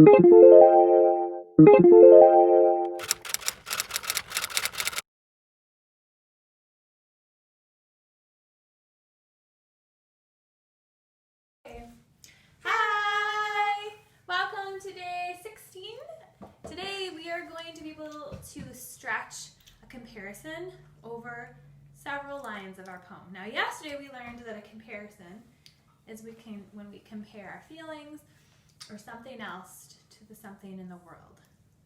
Hi! Welcome to day 16. Today we are going to be able to stretch a comparison over several lines of our poem. Now yesterday we learned that a comparison is when we compare our feelings or something else to the something in the world.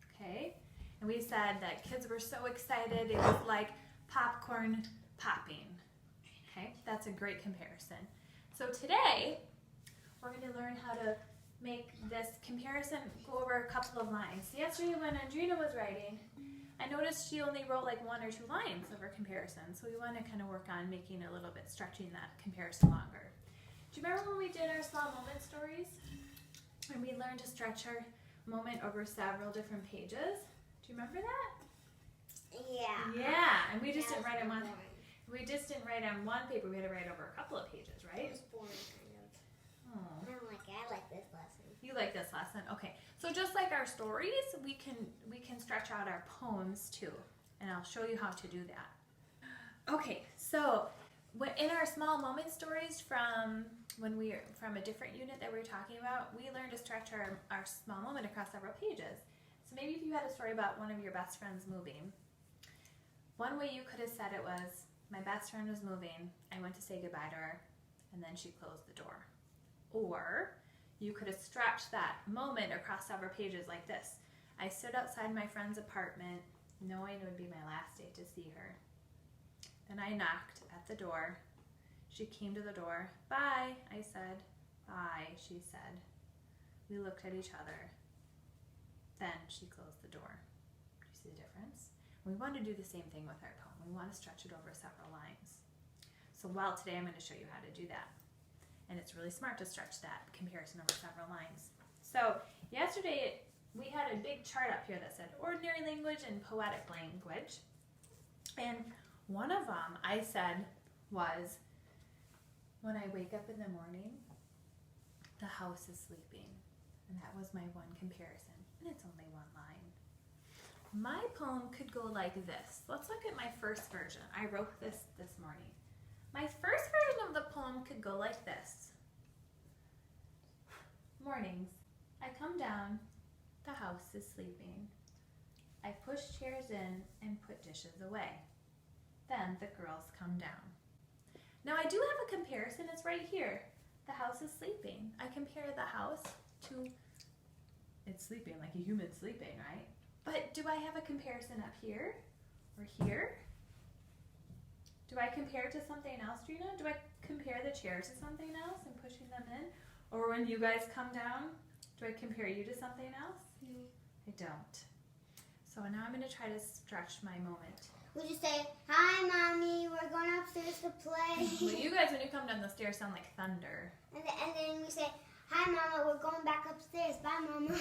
Okay? And we said that kids were so excited it was like popcorn popping. Okay? That's a great comparison. So today we're going to learn how to make this comparison go over a couple of lines. Yesterday when Andrina was writing, I noticed she only wrote like 1 or 2 lines of her comparison. So we want to kind of work on making a little bit, stretching that comparison longer. Do you remember when we did our small moment stories? And we learned to stretch our moment over several different pages? Do you remember that? Yeah. Yeah, and we just didn't write them on. We just didn't write on one paper. We had to write over a couple of pages, right? It was boring, kind of. Oh. I like this lesson. You like this lesson? Okay. So just like our stories, we can stretch out our poems too. And I'll show you how to do that. Okay, so in our small moment stories from a different unit that we were talking about, we learned to stretch our small moment across several pages. So maybe if you had a story about one of your best friends moving, one way you could have said it was, my best friend was moving, I went to say goodbye to her, and then she closed the door. Or you could have stretched that moment across several pages like this. I stood outside my friend's apartment, knowing it would be my last day to see her. Then I knocked at the door. She came to the door. Bye, I said. Bye, she said. We looked at each other. Then she closed the door. Do you see the difference? We want to do the same thing with our poem. We want to stretch it over several lines. So today I'm going to show you how to do that. And it's really smart to stretch that comparison over several lines. So yesterday we had a big chart up here that said ordinary language and poetic language. And one of them I said was, when I wake up in the morning, the house is sleeping. And that was my one comparison. And it's only 1 line. My poem could go like this. Let's look at my first version. I wrote this morning. My first version of the poem could go like this. Mornings. I come down. The house is sleeping. I push chairs in and put dishes away. Then the girls come down. Now I do have a comparison. It's right here. The house is sleeping. I compare the house to, it's sleeping like a human sleeping, right? But do I have a comparison up here or here? Do I compare it to something else, Drina? Do I compare the chairs to something else and pushing them in? Or when you guys come down, do I compare you to something else? No. I don't. So now I'm going to try to stretch my moment. Would you say, hi, Mommy, we're going upstairs to play? Well, you guys, when you come down the stairs, sound like thunder. And then we say, hi, Mama, we're going back upstairs. Bye, Mama.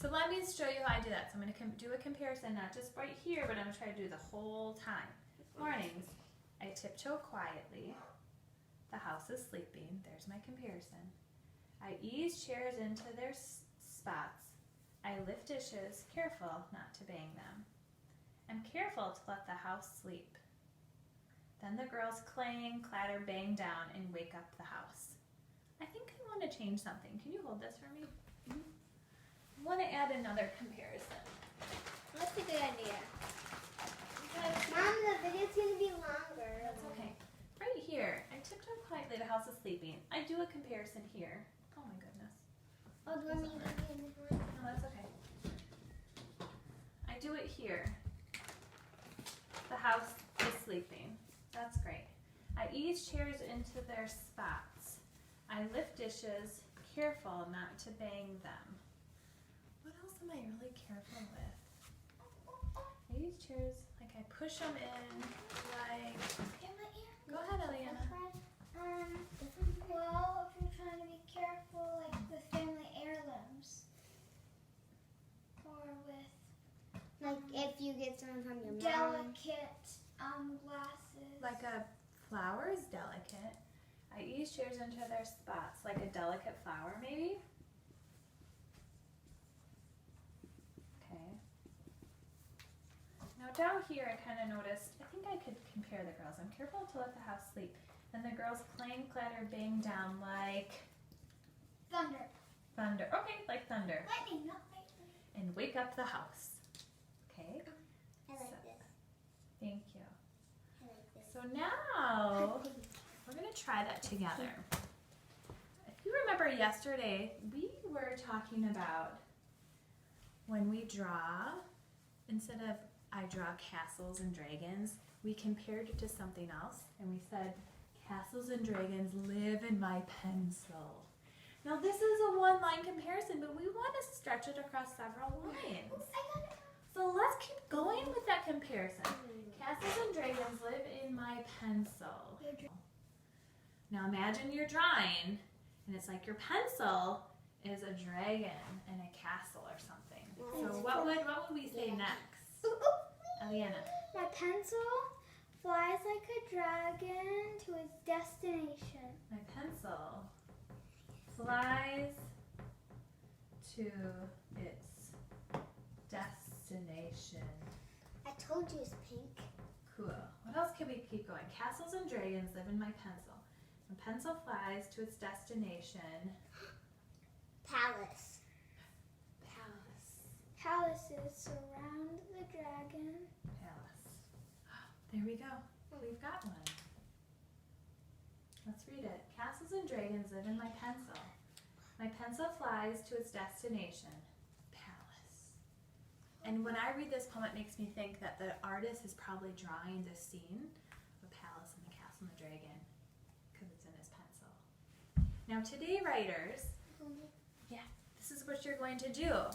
So let me show you how I do that. So I'm going to do a comparison, not just right here, but I'm going to try to do the whole time. Mornings. I tiptoe quietly. The house is sleeping. There's my comparison. I ease chairs into their spots. I lift dishes, careful not to bang them. I'm careful to let the house sleep. Then the girls clang, clatter, bang down, and wake up the house. I think I want to change something. Can you hold this for me? I want to add another comparison. That's a good idea. Mom, the video's going to be longer. That's okay. Right here, I tiptoe quietly, the house is sleeping. I do a comparison here. Oh my goodness. Oh, do you want me to do this one? No, that's okay. I do it here. The house is sleeping. That's great. I ease chairs into their spots. I lift dishes, careful not to bang them. What else am I really careful with? I use chairs, like I push them in, like... Go ahead, Eliana. Well, if you're trying to be careful, like with family heirlooms, or with Like if you get some from your mom. delicate glasses. Like a flower is delicate. I ease chairs into their spots, like a delicate flower, maybe? down here I kind of noticed, I think I could compare the girls. I'm careful to let the house sleep. And the girls clang, clatter, bang down like Thunder. thunder. Okay, like thunder. Lightning, not lightning. And wake up the house. Okay? I like So- this. Thank you. I like this. So now we're going to try that together. If you remember yesterday, we were talking about when we draw, instead of I draw castles and dragons, we compared it to something else and we said, castles and dragons live in my pencil. Now this is a one-line comparison, but we want to stretch it across several lines. I got it. So let's keep going with that comparison. Castles and dragons live in my pencil. Now imagine you're drawing, and it's like your pencil is a dragon and a castle or something. So what would we say next? Eliana. My pencil flies like a dragon to its destination. My pencil flies to its destination. I told you it's pink. Cool. What else can we keep going? Castles and dragons live in my pencil. My pencil flies to its destination. Palace. Palace. Palaces surround the dragon. Palace. There we go. We've got one. Let's read it. Castles and dragons live in my pencil. My pencil flies to its destination. Palace. And when I read this poem, it makes me think that the artist is probably drawing this scene, the palace and the castle and the dragon, because it's in his pencil. Now today, writers, this is what you're going to do. Are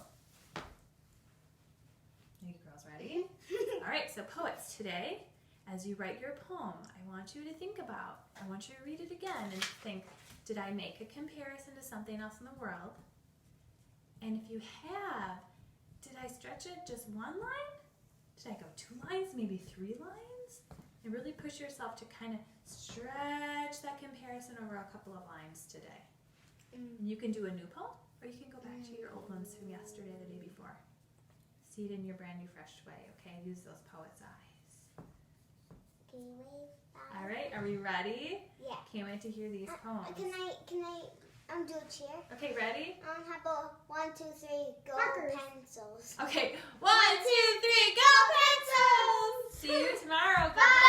you girls ready? All right, so poets, today, as you write your poem, I want you to think about, I want you to read it again and think, did I make a comparison to something else in the world? And if you have, did I stretch it just one line? Did I go 2 lines, maybe 3 lines? And really push yourself to kind of stretch that comparison over a couple of lines today. And you can do a new poem, or you can go back to your old ones from yesterday, the day before. See it in your brand new, fresh way, okay? Use those poet's eyes. Can you wave? All right, are we ready? Yeah. Can't wait to hear these poems. Can I do a cheer? Okay, ready? How about 1, 2, 3, go Markers. pencils. Okay, 1, 2, 3, go pencils! See you tomorrow. Goodbye.